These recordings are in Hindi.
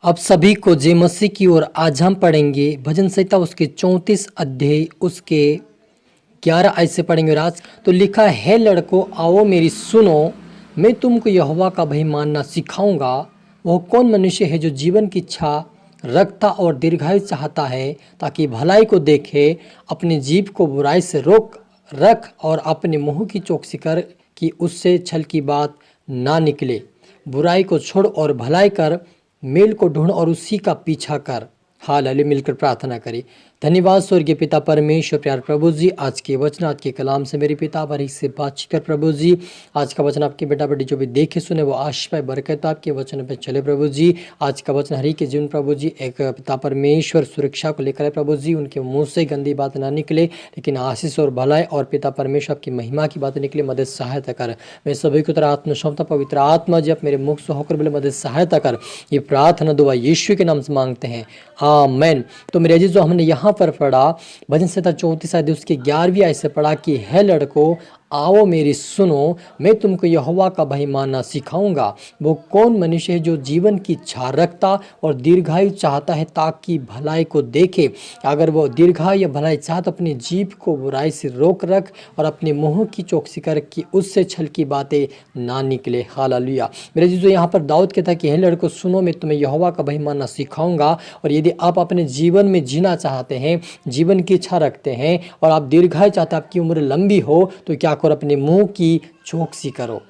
अब सभी को जय मसीह की ओर आज हम पढ़ेंगे भजन संहिता उसके 34 अध्याय उसके 11 आयत से पढ़ेंगे। और आज तो लिखा है, लड़कों आओ मेरी सुनो, मैं तुमको यहोवा का भय मानना सिखाऊंगा। वह कौन मनुष्य है जो जीवन की इच्छा रखता और दीर्घायु चाहता है, ताकि भलाई को देखे, अपनी जीभ को बुराई से रोक रख और अपने मुंह की चौकसी कर कि उससे छल की बात ना निकले। बुराई को छोड़ और भलाई कर, मेल को ढूंढ और उसी का पीछा कर। हालेलुया। मिलकर प्रार्थना करें। धन्यवाद स्वर्गीय पिता परमेश्वर, प्यार प्रभु जी, आज के वचन आज के कलाम से मेरे पिता भरी से बातचीत कर प्रभु जी। आज का वचन आपके बेटा बेटी जो भी देखे सुने वो आशीष पाए, बरकत आपके वचन पे चले प्रभु जी। आज का वचन हरि के जीवन प्रभु जी एक पिता परमेश्वर सुरक्षा को लेकर है प्रभु जी। उनके मुंह से गंदी बात ना निकले, लेकिन आशीष और भलाई और पिता परमेश्वर आपकी महिमा की बात निकले। मदद सहायता कर। मैं सभी को तरह आत्मक्षमता पवित्र आत्मा जी आप मेरे मुख से होकर बोले मदद सहायता कर। ये प्रार्थना दुआ यीशु के नाम से मांगते हैं, आमीन। तो मेरे अजीज, जो हमने यहाँ पर पढ़ा भजन संहिता 34 अध्याय उसके 11वीं आयत से पढ़ा कि है लड़कों आओ मेरी सुनो, मैं तुमको यहोवा का भय मानना सिखाऊंगा। वो कौन मनुष्य है जो जीवन की इच्छा रखता और दीर्घायु चाहता है, ताकि भलाई को देखे। अगर वो दीर्घायु या भलाई चाहता, अपनी जीभ को बुराई से रोक रख और अपने मुंह की चौकसी कर कि उससे छल की बातें ना निकले। हालेलुया। मेरे जीजो, यहाँ पर दाऊद कहता है कि हे लड़कों सुनो, मैं तुम्हें यहोवा का भय मानना सिखाऊंगा। और यदि आप अपने जीवन में जीना चाहते हैं, जीवन की इच्छा रखते हैं और आप दीर्घायु चाहते हैं, आपकी उम्र लंबी हो, तो क्या करो, अपने मुंह की चौकसी करो।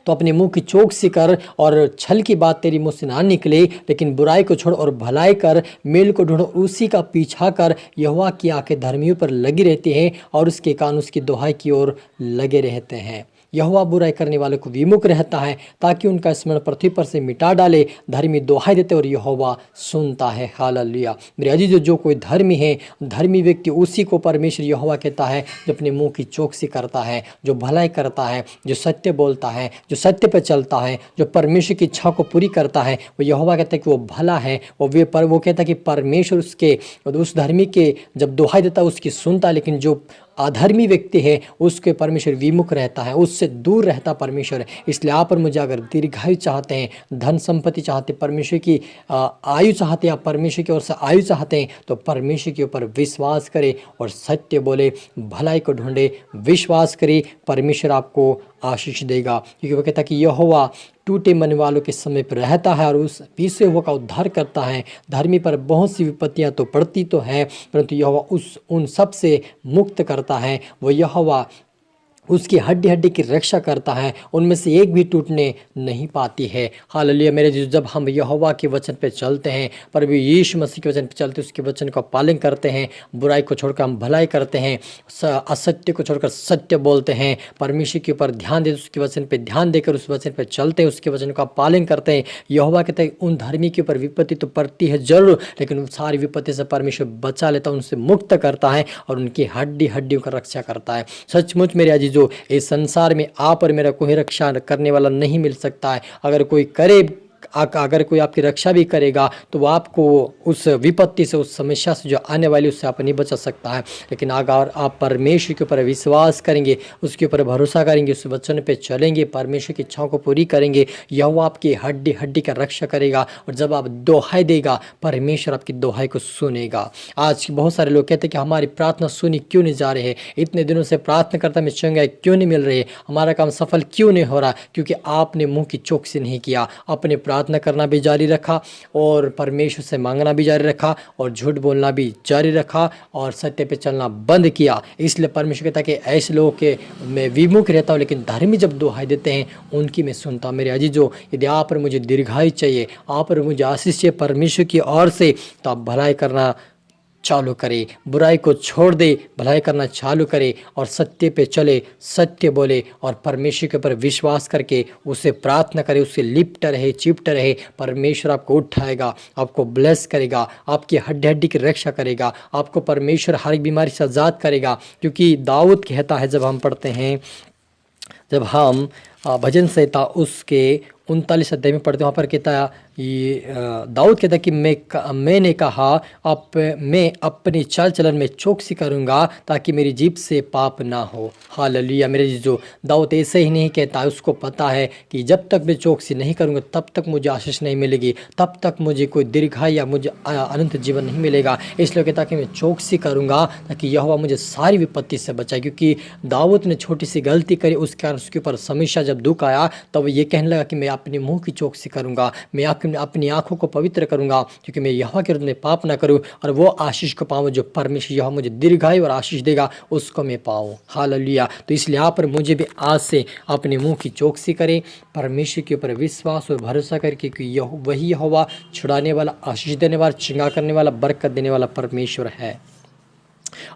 तो अपने मुंह की चौकसी कर और छल की बात तेरी मुंह से ना निकले, लेकिन बुराई को छोड़ और भलाई कर, मेल को ढूंढ उसी का पीछा कर। यहोवा की आंखें धर्मियों पर लगी रहती हैं और उसके कान उसकी दुहाई की ओर लगे रहते हैं। यहोवा बुराई करने वालों को विमुख रहता है, ताकि उनका स्मरण पृथ्वी पर से मिटा डाले। धर्मी दुहाई देते और यहोवा सुनता है। हालेलुया। मेरे अजीज, जो कोई धर्मी है, धर्मी व्यक्ति, उसी को परमेश्वर यहोवा कहता है जो अपने मुंह की चौकसी करता है, जो भलाई करता है, जो सत्य बोलता है, जो सत्य पर चलता है, जो परमेश्वर की इच्छा को पूरी करता है। वो यहोवा कहता है कि वो भला है। वो कहता है कि परमेश्वर उस धर्मी के जब दुहाई देता है उसकी सुनता है, लेकिन जो अधर्मी व्यक्ति है उसके परमेश्वर विमुख रहता है, उससे दूर रहता परमेश्वर। इसलिए आप और मुझे अगर दीर्घायु चाहते हैं, धन संपत्ति चाहते, परमेश्वर की आयु चाहते हैं, आप परमेश्वर की ओर से आयु चाहते हैं, तो परमेश्वर के ऊपर विश्वास करें और सत्य बोले, भलाई को ढूंढे, विश्वास करें। परमेश्वर आपको आशीष देगा, क्योंकि वो कहता है कि यहोवा टूटे मन वालों के समय पर रहता है और उस पीछे हुआ का उद्धार करता है। धर्मी पर बहुत सी विपत्तियां तो पड़ती तो है, परंतु यहोवा उन सब से मुक्त करता है। वो यहोवा उसकी हड्डी हड्डी की रक्षा करता है, उनमें से एक भी टूटने नहीं पाती है। हालेलुया। मेरे जीजू, जब हम यहोवा के वचन पे चलते हैं, प्रभु यीशु मसीह के वचन पे चलते, उसके वचन का पालन करते हैं, बुराई को छोड़कर हम भलाई करते हैं, असत्य को छोड़कर सत्य बोलते हैं, परमेश्वर के ऊपर ध्यान देते, उसके वचन पे ध्यान देकर उस वचन पे चलते हैं, उसके वचन का पालन करते हैं। यहोवा कहते हैं उन धर्मी के ऊपर विपत्ति तो पड़ती है जरूर, लेकिन उन सारी विपत्ति से परमेश्वर बचा लेता है, उनसे मुक्त करता है और उनकी हड्डी हड्डियों का रक्षा करता है। सचमुच मेरे अजीजों, इस संसार में आप और मेरा कोई रक्षा करने वाला नहीं मिल सकता है। अगर कोई करे, अगर कोई आपकी रक्षा भी करेगा, तो वो आपको उस विपत्ति से, उस समस्या से जो आने वाली, उससे आप नहीं बचा सकता है। लेकिन अगर आप परमेश्वर के ऊपर विश्वास करेंगे, उसके ऊपर भरोसा करेंगे, उस वचन पे चलेंगे, परमेश्वर की इच्छाओं को पूरी करेंगे, यहोवा आपकी हड्डी हड्डी का रक्षा करेगा। और जब आप दोहाई देगा, परमेश्वर आपकी दोहाई को सुनेगा। आज बहुत सारे लोग कहते हैं कि हमारी प्रार्थना सुनी क्यों नहीं जा रही है, इतने दिनों से प्रार्थना करता में चंगाई क्यों नहीं मिल रही है, हमारा काम सफल क्यों नहीं हो रहा। क्योंकि आपने मुंह की चौकसी नहीं किया, अपने प्रार्थना करना भी जारी रखा और परमेश्वर से मांगना भी जारी रखा और झूठ बोलना भी जारी रखा और सत्य पे चलना बंद किया। इसलिए परमेश्वर कहता है कि ऐसे लोगों के मैं विमुख रहता हूँ, लेकिन धर्मी जब दुहाई देते हैं उनकी मैं सुनता हूँ। मेरे अजीजों, यदि आप और मुझे दीर्घायु चाहिए, आप और मुझे आशीष चाहिए परमेश्वर की ओर से, तो आप भलाई करना चालू करे, बुराई को छोड़ दे, भलाई करना चालू करे और सत्य पे चले, सत्य बोले और परमेश्वर के ऊपर विश्वास करके उसे प्रार्थना करे, उससे लिपट रहे, चिपट रहे। परमेश्वर आपको उठाएगा, आपको ब्लेस करेगा, आपकी हड्डी हड्डी की रक्षा करेगा, आपको परमेश्वर हर एक बीमारी से आज़ाद करेगा। क्योंकि दाऊद कहता है, जब हम पढ़ते हैं, जब हम भजन संहिता उसके 39 अध्याय में पढ़ते हैं, वहाँ पर कहता है दाऊद कहता है कि मैंने कहा मैं अपनी चाल चलन में चौकसी करूँगा ताकि मेरी जीभ से पाप ना हो। हालेलुया। मेरे जो दाऊद ऐसे ही नहीं कहता है, उसको पता है कि जब तक मैं चौकसी नहीं करूँगा तब तक मुझे आशीष नहीं मिलेगी, तब तक मुझे कोई दीर्घायु या मुझे अनंत जीवन नहीं मिलेगा। इसलिए कहता कि मैं चौकसी करूँगा ताकि यहोवा मुझे सारी विपत्ति से बचाए। क्योंकि दाऊद ने छोटी सी गलती करी, उसके कारण उसके ऊपर हमेशा जब दुख आया तब ये कहने लगा कि मैं अपने मुंह की चौकसी करूँगा, मैं अपनी आंखों को पवित्र करूँगा, क्योंकि मैं यहोवा के विरुद्ध में पाप ना करूँ और वो आशीष को पाऊँ जो परमेश्वर यहोवा मुझे दीर्घायु और आशीष देगा, उसको मैं पाऊँ। हालेलुया। तो इसलिए यहाँ पर मुझे भी आज से अपने मुंह की चौकसी करें, परमेश्वर के ऊपर विश्वास और भरोसा करके कि वही यहोवा छुड़ाने वाला, आशीष देने वाला, चंगा करने वाला, बरकत देने वाला परमेश्वर है।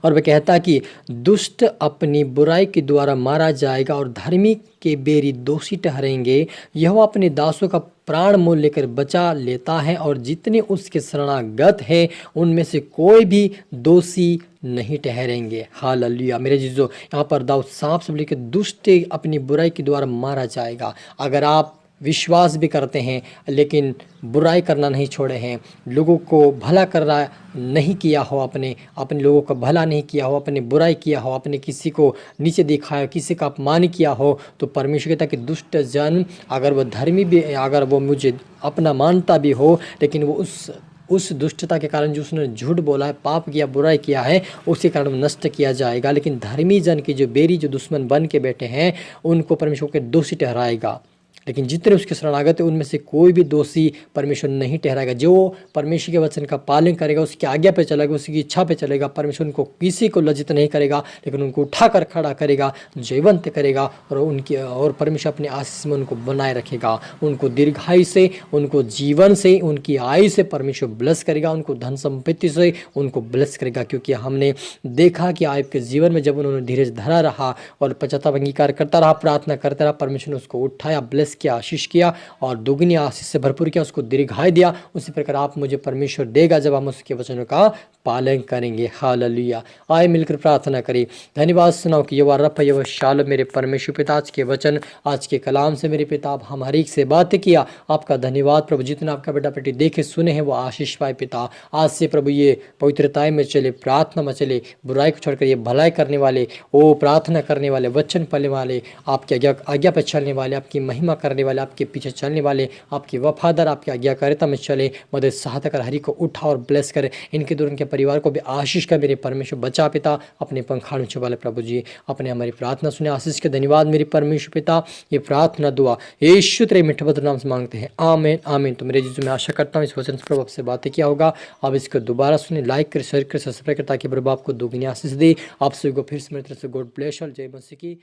और वह कहता कि दुष्ट अपनी बुराई के द्वारा मारा जाएगा और धर्मी के बेरी दोषी ठहरेंगे। यहोवा अपने दासों का प्राण मोल लेकर बचा लेता है और जितने उसके शरणागत हैं उनमें से कोई भी दोषी नहीं ठहरेंगे। हालेलुया। मेरे जीजो, यहाँ पर दाऊद साफ साफ लिखे, दुष्ट अपनी बुराई के द्वारा मारा जाएगा। अगर आप विश्वास भी करते हैं लेकिन बुराई करना नहीं छोड़े हैं, लोगों को भला करना नहीं किया हो, अपने लोगों का भला नहीं किया हो, अपने बुराई किया हो, अपने किसी को नीचे दिखाया, किसी का अपमान किया हो, तो परमेश्वर कहता है कि दुष्ट जन, अगर वह धर्मी भी, अगर वो मुझे अपना मानता भी हो, लेकिन वो उस दुष्टता के कारण जो उसने झूठ बोला है, पाप किया, बुराई किया है, उसके कारण नष्ट किया जाएगा। लेकिन धर्मी जन की जो बेरी, जो दुश्मन बन के बैठे हैं, उनको परमेश्वर के दोषी ठहराएगा। लेकिन जितने उसके शरणागत है उनमें से कोई भी दोषी परमेश्वर नहीं ठहराएगा। जो परमेश्वर के वचन का पालन करेगा, उसकी आज्ञा पे चलेगा, उसकी इच्छा पे चलेगा, परमेश्वर उनको किसी को लज्जित नहीं करेगा, लेकिन उनको उठाकर खड़ा करेगा, जीवंत करेगा और परमेश्वर अपने आशीष में उनको बनाए रखेगा। उनको दीर्घायु से, उनको जीवन से, उनकी आयु से परमेश्वर ब्लेस करेगा, उनको धन संपत्ति से उनको ब्लेस करेगा। क्योंकि हमने देखा कि आयब के जीवन में जब उन्होंने धीरज धरा रहा और पश्चाताप अंगीकार करता रहा, प्रार्थना करता रहा, परमेश्वर ने उसको उठाया, ब्लेस किया, आशीष किया और दुगनी आशीष से भरपूर किया, उसको दीर्घायु दिया। उसी प्रकार आप मुझे परमेश्वर देगा जब हम उसके वचनों का पालन करेंगे। हालेलुया। आए मिलकर प्रार्थना करें। धन्यवाद सुनाओ कि यवा रफ यवा शाल मेरे परमेश्वर पिता, आज के वचन, आज के कलाम से मेरे पिता आप हमारी एक से बातें किया। आपका धन्यवाद प्रभु, जितना आपका बेटा बेटी देखे सुने हैं वो आशीष पाए पिता। आज से प्रभु ये पवित्रताएं में चले, प्रार्थना में चले, बुराई को छोड़कर ये भलाई करने वाले, ओ प्रार्थना करने वाले, वचन पढ़ने वाले, आपकी आज्ञा पर चलने वाले, आपकी महिमा करने वाले, आपके पीछे चलने वाले, आपके वफादार, आपकी आज्ञाकारिता में चले, मदद सहायता कर, हरि को उठा और ब्लेस करे। इनके दूर उनके परिवार को भी आशीष का मेरे परमेश्वर बचा पिता, अपने पंखाड़ों छुपा ले प्रभु जी। अपने हमारी प्रार्थना सुने, आशीष के धन्यवाद मेरे परमेश्वर पिता। ये प्रार्थना दुआ यीशु तेरे मिठे मधुर नाम से मांगते हैं, आमीन आमीन। तो मेरे जीजू, मैं आशा करता हूँ इस वचन से प्रभु आपसे बातें किया होगा। आप इसको दोबारा सुने, लाइक करें, शेयर करें, सब्सक्राइब करें, ताकि प्रभु आपको दोगुनी आशीष दे। आप सभी को फिर से मेरी तरफ से गॉड ब्लेस और जय मसीह की।